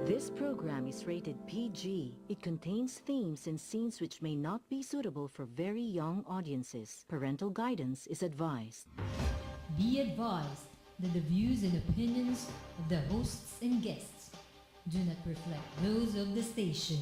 This program is rated PG. It contains themes and scenes which may not be suitable for very young audiences. Parental guidance is advised. Be advised that the views and opinions of the hosts and guests do not reflect those of the station.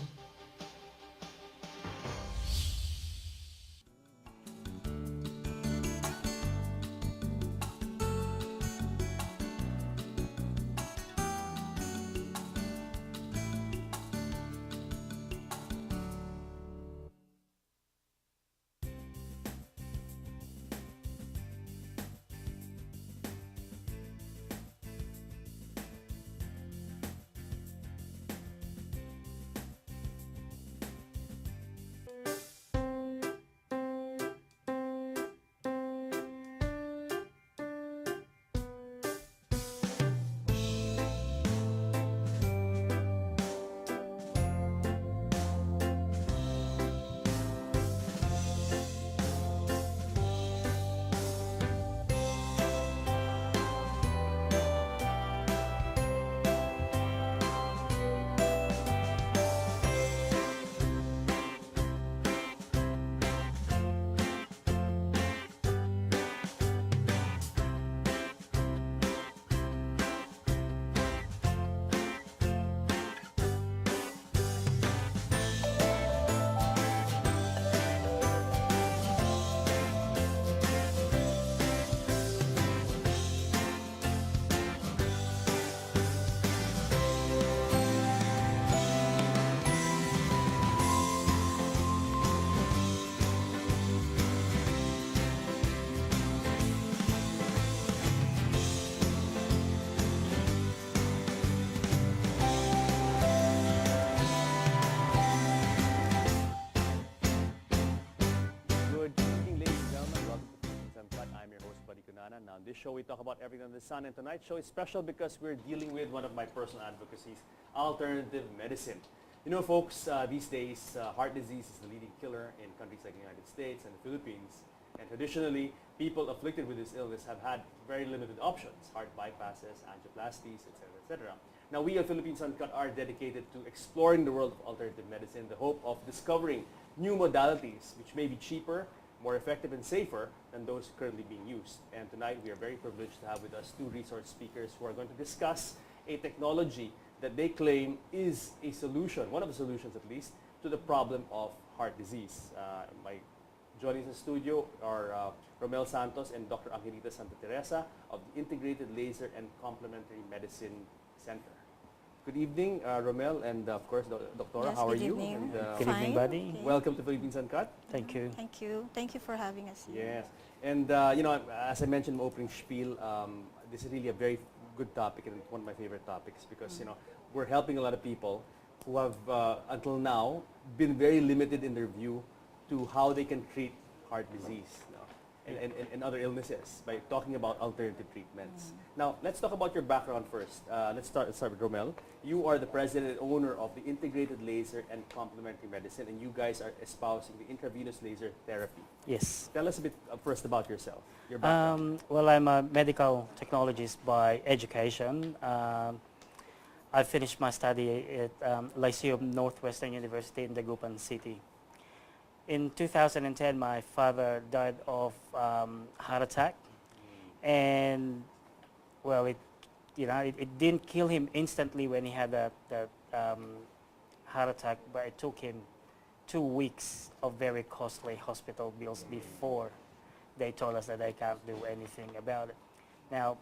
Now, this show we talk about everything under the sun, and tonight's show is special because we're dealing with one of my personal advocacies, alternative medicine. You know, folks, these days, heart disease is the leading killer in countries like the United States and the Philippines. And traditionally, people afflicted with this illness have had very limited options, heart bypasses, angioplasties, etc., etc. Now, we at Philippines Uncut are dedicated to exploring the world of alternative medicine in the hope of discovering new modalities which may be cheaper, more effective and safer than those currently being used. And tonight we are very privileged to have with us two resource speakers who are going to discuss a technology that they claim is a solution, one of the solutions at least, to the problem of heart disease. Joining us in the studio are Romel Santos and Dr. Angelita Santa Teresa of the Integrated Laser and Complementary Medicine Center. Good evening, Romel, and of course, Doctora, Yes, how are good you? evening. And, Good evening, buddy. Okay. welcome to Philippines Uncut. Thank you. Thank you. Thank you for having us here. Yes, and you know, as I mentioned in my opening spiel, this is really a very good topic and one of my favorite topics because you know we're helping a lot of people who have until now been very limited in their view to how they can treat heart disease and other illnesses by talking about alternative treatments. Now, let's talk about your background first. Let's start with Romel. You are the president and owner of the Integrated Laser and Complementary Medicine, and you guys are espousing the intravenous laser therapy. Yes. Tell us a bit first about yourself, your background. Well, I'm a medical technologist by education. I finished my study at Lyceum Northwestern University in Dagupan City. In 2010, my father died of heart attack, and well, it didn't kill him instantly when he had that heart attack, but it took him 2 weeks of very costly hospital bills before they told us that they can't do anything about it. Now,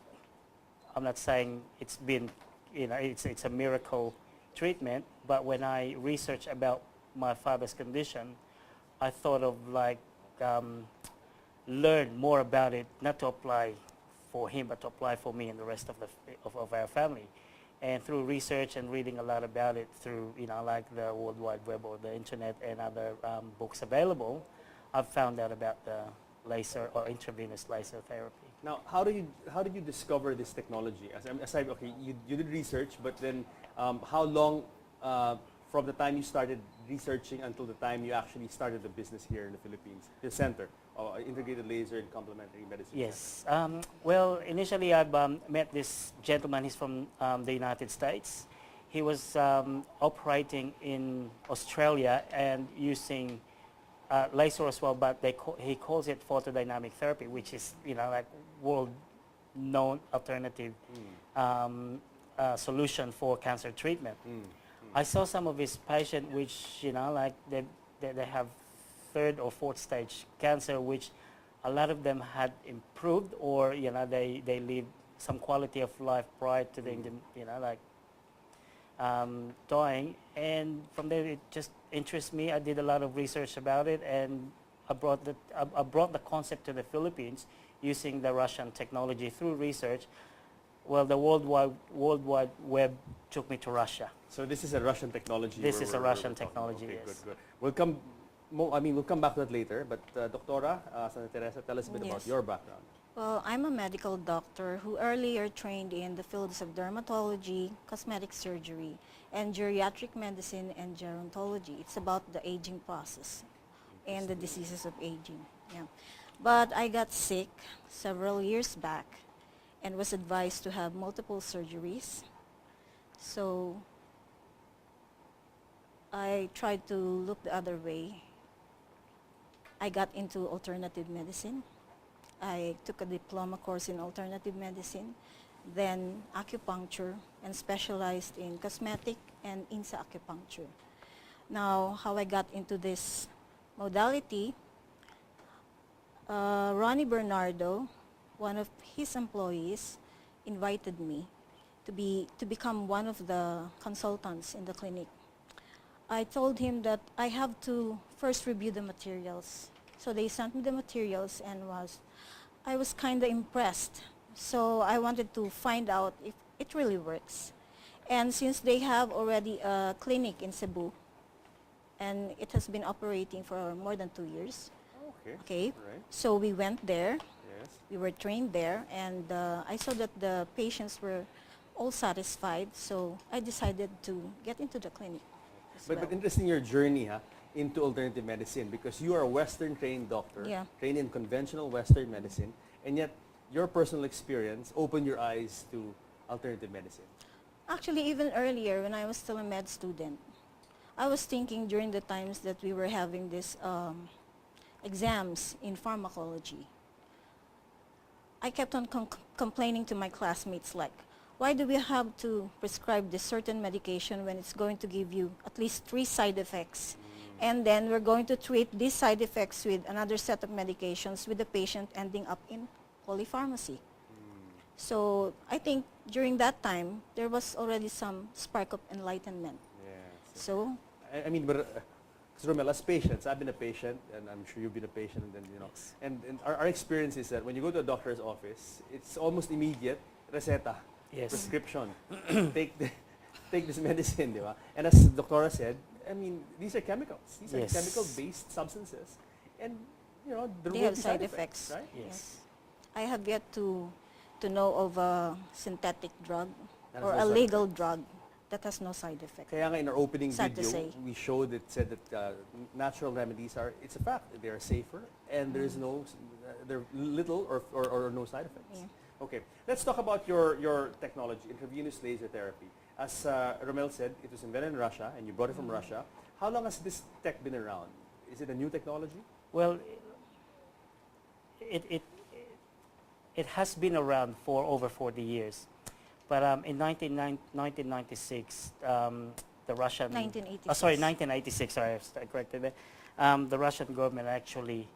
I'm not saying it's been, it's a miracle treatment, but when I researched about my father's condition, I thought of learn more about it, not to apply for him, but to apply for me and the rest of our family. And through research and reading a lot about it through, like the World Wide Web or the internet and other books available, I've found out about the laser or intravenous laser therapy. Now, how did you discover this technology? You did research, but then how long from the time you started researching until the time you actually started the business here in the Philippines, the center, Integrated Laser and Complementary Medicine? Yes. Well, initially I've met this gentleman. He's from the United States. he was operating in Australia and using laser as well, but he calls it photodynamic therapy, which is, you know, like world-known alternative solution for cancer treatment. I saw some of his patients which, you know, like they have third or fourth stage cancer, which a lot of them had improved, or, you know, they live some quality of life prior to them, you know, like dying. And from there it just interests me. I did a lot of research about it, and I brought the concept to the Philippines using the Russian technology through research. Well, the World Wide Web took me to Russia. So this is a Russian technology. This is a Russian technology, okay, yes. Good. We'll come back to that later. But Doctora Santa Teresa, tell us a bit about your background. Well, I'm a medical doctor who earlier trained in the fields of dermatology, cosmetic surgery, and geriatric medicine and gerontology. It's about the aging process and the diseases of aging. Yeah. But I got sick several years back and was advised to have multiple surgeries. So I tried to look the other way. I got into alternative medicine. I took a diploma course in alternative medicine, then acupuncture, and specialized in cosmetic and INSA acupuncture. Now, how I got into this modality, Ronnie Bernardo, one of his employees, invited me to become one of the consultants in the clinic. I told him that I have to first review the materials. So they sent me the materials, and I was kind of impressed. So I wanted to find out if it really works. And since they have already a clinic in Cebu, and it has been operating for more than 2 years. Okay. Right. So we went there. Yes. We were trained there, and I saw that the patients were all satisfied. So I decided to get into the clinic as well. But interesting your journey, into alternative medicine, because you are a Western trained doctor, Yeah. trained in conventional Western medicine, and yet your personal experience opened your eyes to alternative medicine. Actually, even earlier, when I was still a med student, I was thinking during the times that we were having these exams in pharmacology, I kept on complaining to my classmates, like, why do we have to prescribe this certain medication when it's going to give you at least 3 side effects? And then we're going to treat these side effects with another set of medications, with the patient ending up in polypharmacy. So I think during that time, there was already some spark of enlightenment. Yes. So, I mean, but Romel, as patients, I've been a patient, and I'm sure you've been a patient, and then, you know, Yes. and our experience is that when you go to a doctor's office, it's almost immediate, receta, Yes. prescription, take this medicine, di ba? And as the Doctora said, I mean, these are chemicals. These Yes. are chemical-based substances, and, you know, there they will have be side effects. right? Yes. I have yet to know of a synthetic drug That has or no a side legal drug that has no side effect. Kaya nga in our opening Sad to video, say. we said that natural remedies it's a fact. They are safer, and there is there are little or no side effects. Yeah. Okay, let's talk about your technology, intravenous laser therapy. As Romel said, it was invented in Russia, and you brought it from Russia. How long has this tech been around? Is it a new technology? Well, it has been around for over 40 years. But in 1996, the Russian... 1986. Sorry, 1986, sorry, I corrected it. The Russian government actually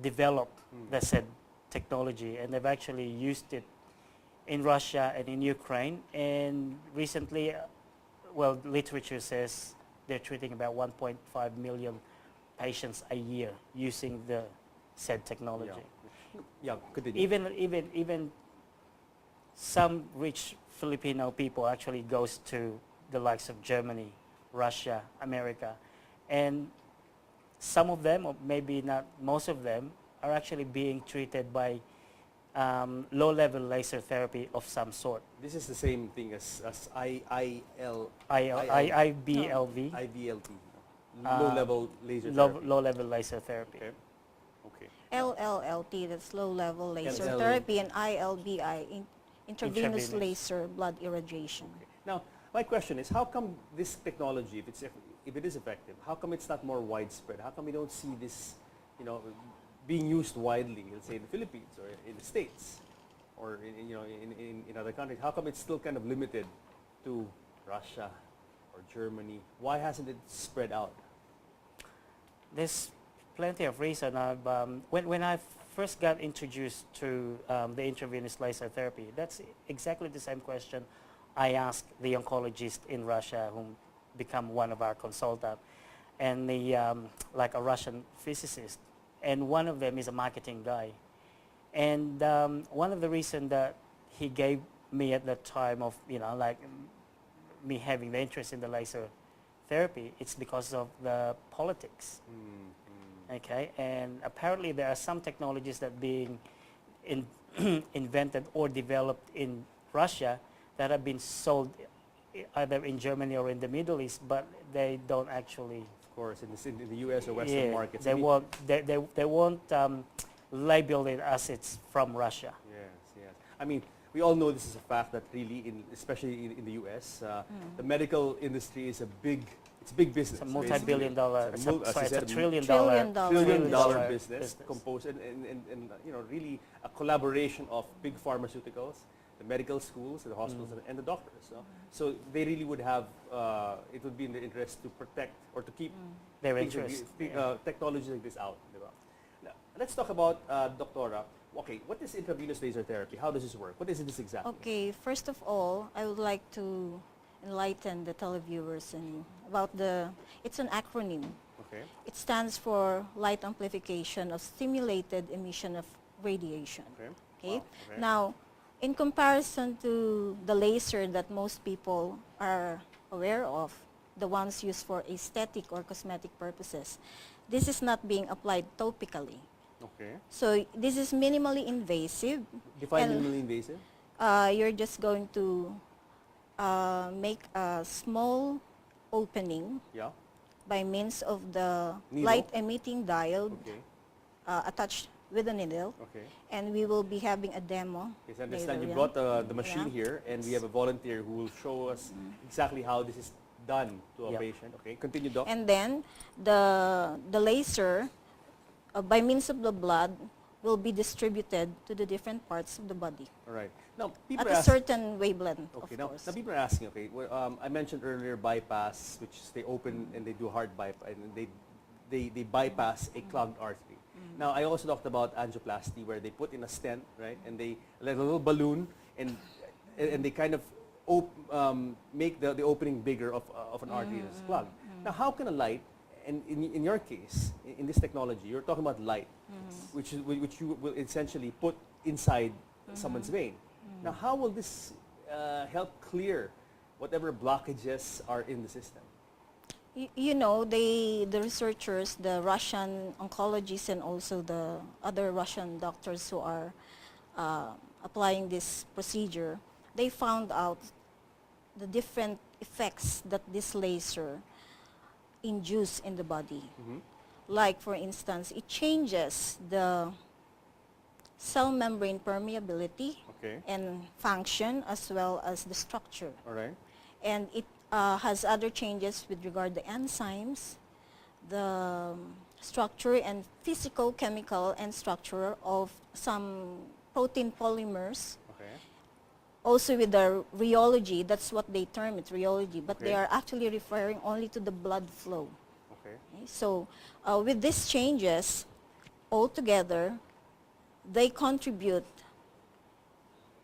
developed the said technology, and they've actually used it in Russia and in Ukraine. And recently, well, literature says they're treating about 1.5 million patients a year using the said technology. Yeah, continue. Even some rich Filipino people actually goes to the likes of Germany, Russia, America, and some of them, or maybe not most of them, are actually being treated by low-level laser therapy of some sort. This is the same thing as IBLV, IVLT, low-level laser therapy. low-level laser therapy. Okay. Okay. LLLT, that's low-level laser LL. therapy, and ILBI, intravenous Intravenous. laser blood irradiation. Okay. Now, my question is, how come this technology, if it is effective, how come it's not more widespread? How come we don't see this, being used widely, let's say in the Philippines or in the States or in other countries? How come it's still kind of limited to Russia or Germany? Why hasn't it spread out? There's plenty of reason. When I first got introduced to the intravenous laser therapy, that's exactly the same question I asked the oncologist in Russia, who become one of our consultants, and like a Russian physicist, and one of them is a marketing guy. And one of the reasons that he gave me at that time of, me having the interest in the laser therapy, it's because of the politics. Okay, and apparently there are some technologies that being invented or developed in Russia that have been sold either in Germany or in the Middle East, but they don't actually. Of course, in the U.S. or Western markets. They won't label it as it's from Russia. Yes. I mean, we all know this is a fact that really, especially in the U.S., the medical industry is big business. It's a multi-billion dollar, It's it's a Trillion trillion dollar dollar business composed and really a collaboration of big pharmaceuticals, the medical schools, the hospitals, and the doctors. So they really would have, it would be in their interest to protect or to keep Their things like interest. technologies like this out. Now, let's talk about, Doctora. Okay, what is intravenous laser therapy? How does this work? What is this exactly? Okay, first of all, I would like to enlighten the televiewers about it's an acronym. Okay. It stands for light amplification of stimulated emission of radiation. Okay. Okay? Wow, okay. Now, in comparison to the laser that most people are aware of, the ones used for aesthetic or cosmetic purposes, this is not being applied topically. Okay. So this is minimally invasive. Define and, minimally invasive. You're just going to make a small opening Yeah. by means of the Needle? light emitting diode Okay. attached with a needle, Okay. and we will be having a demo. Yes, I understand later, you yeah. brought the machine Yeah. here, and we have a volunteer who will show us exactly how this is done to a Yep. patient. Okay, continue, Doc. And then the laser, by means of the blood, will be distributed to the different parts of the body All right. Now, people at are a asking. certain wavelength, Okay. of Now, course. now people are asking. Okay, I mentioned earlier bypass, which is they open and they do hard bypass, and they bypass a clogged artery. Now, I also talked about angioplasty, where they put in a stent, right, and they let a little balloon, and they kind of make the opening bigger of an artery that's plugged. Now, how can a light, and in your case, in this technology, you're talking about light, which you will essentially put inside someone's vein. Now, how will this help clear whatever blockages are in the system? The researchers, the Russian oncologists, and also the other Russian doctors who are applying this procedure, they found out the different effects that this laser induce in the body. Like, for instance, it changes the cell membrane permeability Okay. and function, as well as the structure. All right. And it has other changes with regard to enzymes, the structure and physical, chemical, and structure of some protein polymers. Okay. Also with the rheology, that's what they term it, rheology, but they Okay. are actually referring only to the blood flow. Okay. Okay? So with these changes, altogether, they contribute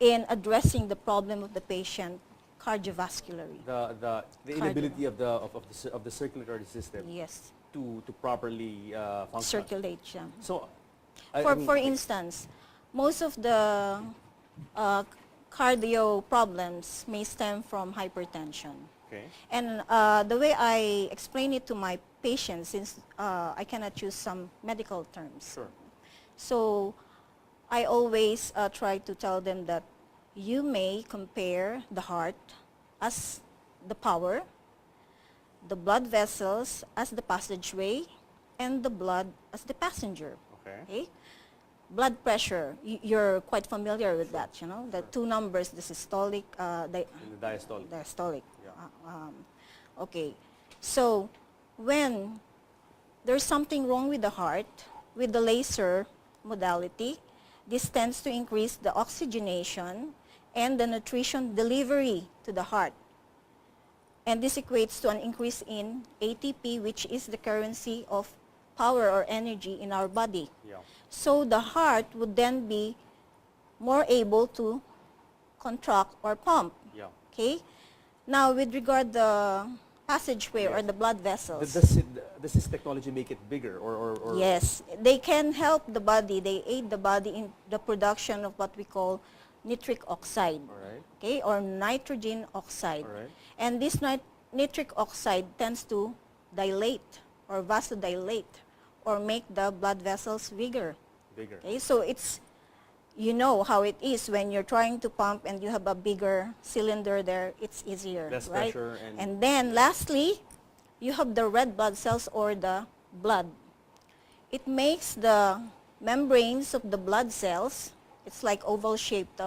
in addressing the problem of the patient cardiovascularly. The inability of the circulatory system Yes, to properly function. circulate. Yeah. So, For instance, most of the cardio problems may stem from hypertension. okay. And the way I explain it to my patients, since I cannot choose some medical terms. Sure. So I always try to tell them that you may compare the heart as the power, the blood vessels as the passageway, and the blood as the passenger. Okay. Okay? blood pressure, you're quite familiar with that, you know, the two numbers, the systolic, And the diastolic. diastolic. Yeah. Okay, so when there's something wrong with the heart, with the laser modality, this tends to increase the oxygenation and the nutrition delivery to the heart. And this equates to an increase in ATP, which is the currency of power or energy in our body. Yeah. So the heart would then be more able to contract or pump. Yeah. Okay? Now, with regard the passageway or Yes. the blood vessels. Does this technology make it bigger or Yes, they can help the body. They aid the body in the production of what we call nitric oxide. All right. Okay, or nitrogen oxide. All right. And this nitric oxide tends to dilate or vasodilate or make the blood vessels bigger. Bigger. Okay, so it's, you know how it is when you're trying to pump and you have a bigger cylinder there, it's easier, Less right? pressure And then lastly, you have the red blood cells or the blood. It makes the membranes of the blood cells, it's like oval-shaped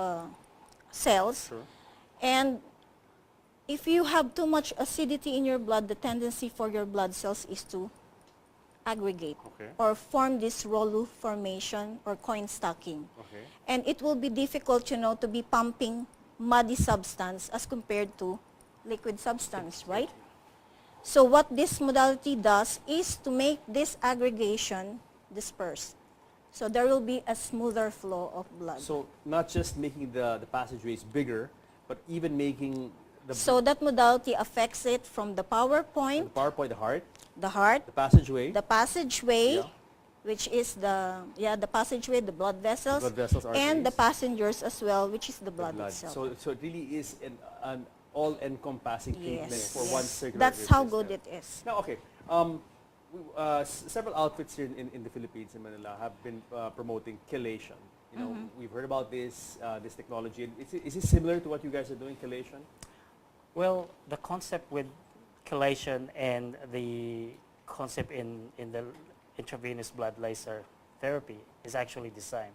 cells, Sure. and if you have too much acidity in your blood, the tendency for your blood cells is to aggregate Okay. or form this roll formation or coin stacking. Okay. And it will be difficult, you know, to be pumping muddy substance as compared to liquid substance, right? So what this modality does is to make this aggregation disperse. So there will be a smoother flow of blood. So not just making the passageways bigger, but even making the So that modality affects it from the power the point, power point, the heart, the passageway, the passageway, Yeah. which is the passageway, the blood vessels, blood vessels, and the arteries, passengers as well, which is the the blood itself. So it really is an all-encompassing treatment Yes, for one circulatory that's how system. good it is. Now, okay. Several outfits here in the Philippines, in Manila, have been promoting chelation. You know, we've heard about this technology. Is it similar to what you guys are doing, chelation? Well, the concept with chelation and the concept in the intravenous blood laser therapy is actually the same,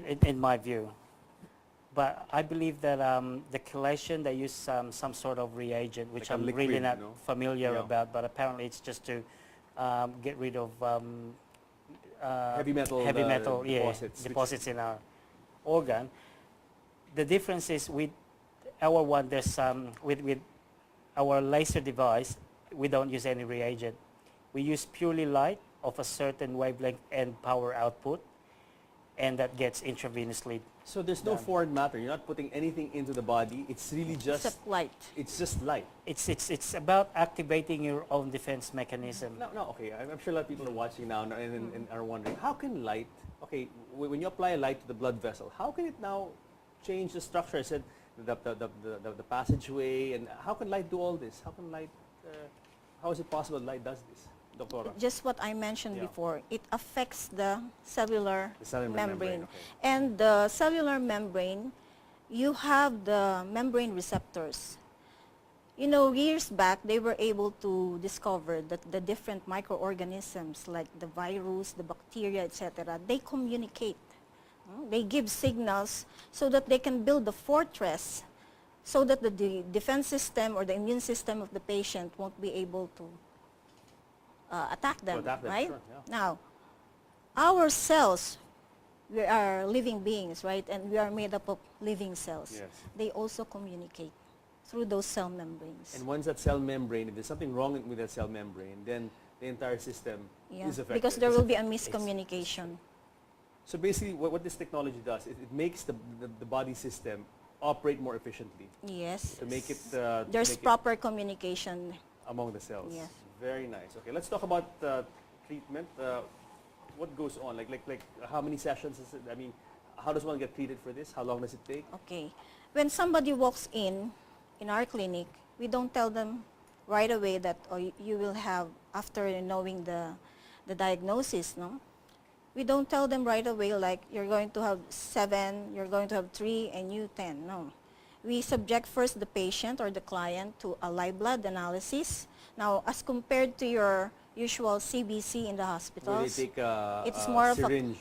in my view. But I believe that the chelation, they use some sort of reagent, which Like a I'm liquid, really not no? familiar Yeah. about, but apparently it's just to get rid of Heavy metal deposits in our organ. The difference is with our one, there's with our laser device, we don't use any reagent. We use purely light of a certain wavelength and power output, and that gets intravenously. So there's no Done. foreign matter. You're not putting anything into the body. It's really just Except light. it's just light. It's about activating your own defense mechanism. No, okay. I'm sure a lot of people are watching now and are wondering, how can light, okay, when you apply light to the blood vessel, how can it now change the structure? I said the passageway, and how can light do all this? How is it possible light does this, Doctora? Just what I mentioned Yeah. before, it affects the cellular, The cellular membrane, okay. And the cellular membrane, you have the membrane receptors. You know, years back, they were able to discover that the different microorganisms like the virus, the bacteria, etc., they communicate. They give signals so that they can build a fortress so that the defense system or the immune system of the patient won't be able to attack them, attack them, right? sure, yeah. Now, our cells, we are living beings, right? And we are made up of living cells. Yes. They also communicate through those cell membranes. And once that cell membrane, if there's something wrong with that cell membrane, then the entire system Yeah, is affected. because there will be a miscommunication. So basically, what this technology does, it makes the body system operate more efficiently Yes. to make it There's make it proper communication. among the cells. Yes. Very nice. Okay, let's talk about treatment. What goes on? Like how many sessions is it? I mean, how does one get treated for this? How long does it take? Okay. When somebody walks in our clinic, we don't tell them right away that you will have, after knowing the diagnosis, no? We don't tell them right away like you're going to have 7, you're going to have 3, and you 10. No. We subject first the patient or the client to a live blood analysis. Now, as compared to your usual CBC in the Where hospitals. they take It's a more of a- syringe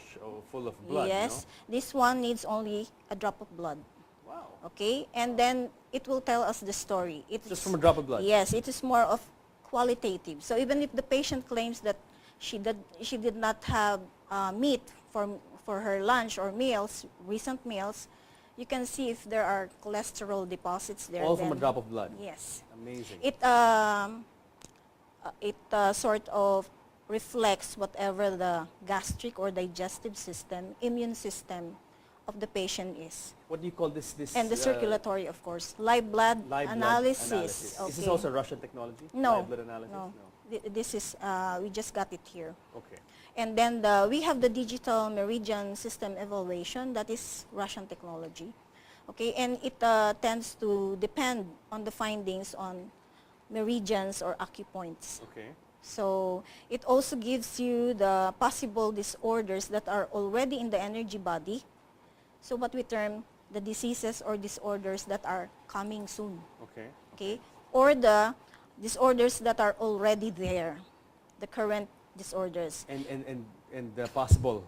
full of blood, Yes, this one needs only a drop of blood. Wow. Okay, and then it will tell us the story. It's Just from a drop of blood? Yes, it is more of qualitative. So even if the patient claims that she did not have meat for her lunch or meals, recent meals, you can see if there are cholesterol deposits there. All from a drop of blood? Yes. Amazing. It sort of reflects whatever the gastric or digestive system, immune system of the patient is. What do you call this? And the circulatory, of course. Live blood live blood analysis. Is this also Russian technology? No. Live blood analysis? No. This is, we just got it here. Okay. And then we have the digital meridian system evaluation. That is Russian technology. Okay, and it tends to depend on the findings on meridians or acupoints. Okay. So it also gives you the possible disorders that are already in the energy body. So what we term the diseases or disorders that are coming soon. Okay. Okay? Or the disorders that are already there, the current disorders. And the possible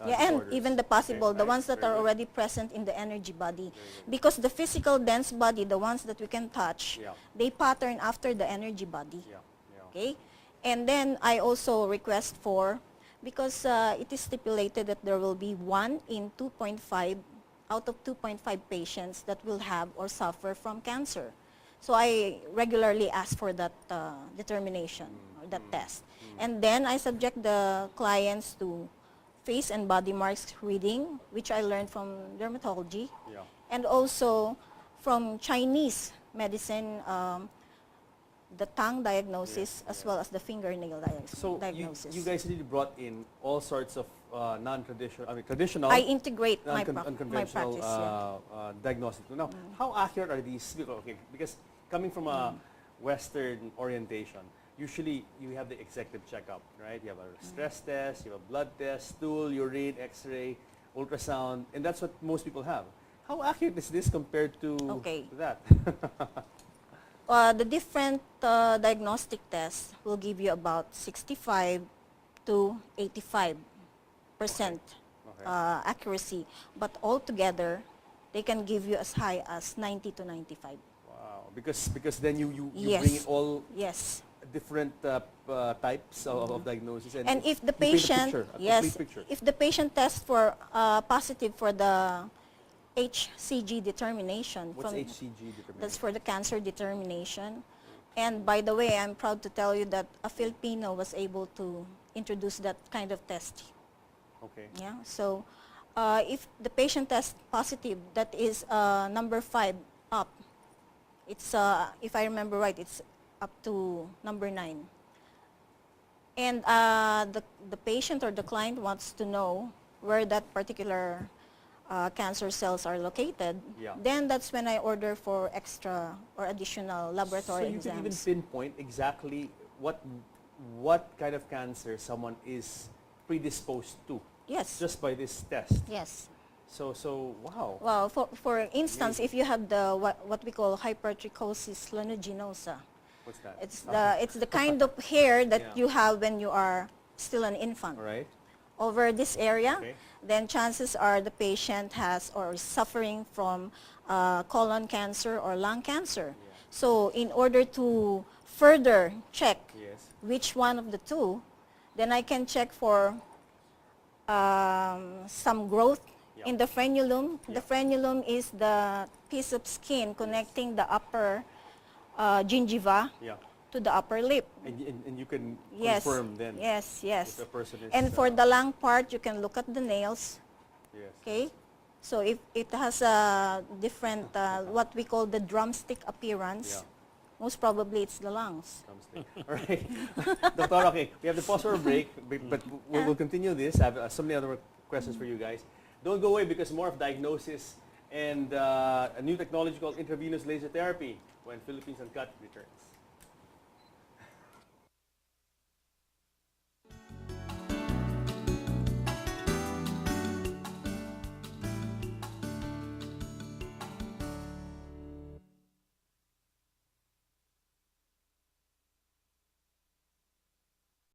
Yeah, and disorders. even the possible, Okay, the nice. ones that Very are good. already present in the energy body. good. Because the physical dense body, the ones that we can touch, Yeah. they pattern after the energy body. Yeah. Yeah. Okay? And then I also request for, because it is stipulated that there will be 1 in 2.5 out of 2.5 patients that will have or suffer from cancer. So I regularly ask for that determination or that test. And then I subject the clients to face and body marks reading, which I learned from dermatology, Yeah. and also from Chinese medicine, the tongue diagnosis as well as the fingernail So diagnosis. you guys really brought in all sorts of non-traditional, traditional, I integrate my unconventional practice. Yeah. diagnostic. Now, how accurate are these? Okay, because coming from a Western orientation, usually you have the executive checkup, right? You have a stress test, you have a blood test, stool, urine, X-ray, ultrasound, and that's what most people have. How accurate is this compared to that? The different diagnostic tests will give you about 65 to 85% accuracy, but altogether they can give you as high as 90 to 95. Wow, because then you Yes. bring in all Yes. different types of diagnosis, And if the you paint a patient, picture, a yes, complete picture. if the patient tests for positive for the HCG determination, What's from HCG determination? that's for the cancer determination. And by the way, I'm proud to tell you that a Filipino was able to introduce that kind of test. Okay. Yeah. So if the patient tests positive, that is number 5 up. It's if I remember right, it's up to number 9. And the patient or the client wants to know where that particular cancer cells are located. Yeah. Then that's when I order for extra or additional laboratory So you can even exams. pinpoint exactly what kind of cancer someone is predisposed to Yes. just by this test. Yes. So wow. Well, for instance, if you have the what we call hypertrichosis lanuginosa, What's that? it's the kind of hair that Yeah. you have when you are still an infant. All right. Over this area, Okay. then chances are the patient has or is suffering from colon cancer or lung cancer. Yeah. So in order to further check Yes. which one of the two, then I can check for some growth Yeah. in the frenulum. Yeah. The frenulum is the piece of skin connecting the upper gingiva Yeah. to the upper lip. And you can Yes. confirm then Yes, yes. if a person is. And for the lung part, you can look at the nails. yes. Okay? So if it has a different, what we call the drumstick appearance, Yeah. most probably it's the lungs. Thumbstick. All right. Dr. Okay, we have to pause for a break, but we'll continue this. I have so many other questions for you guys. Don't go away because more of diagnosis and a new technology called intravenous laser therapy when Philippines Uncut returns.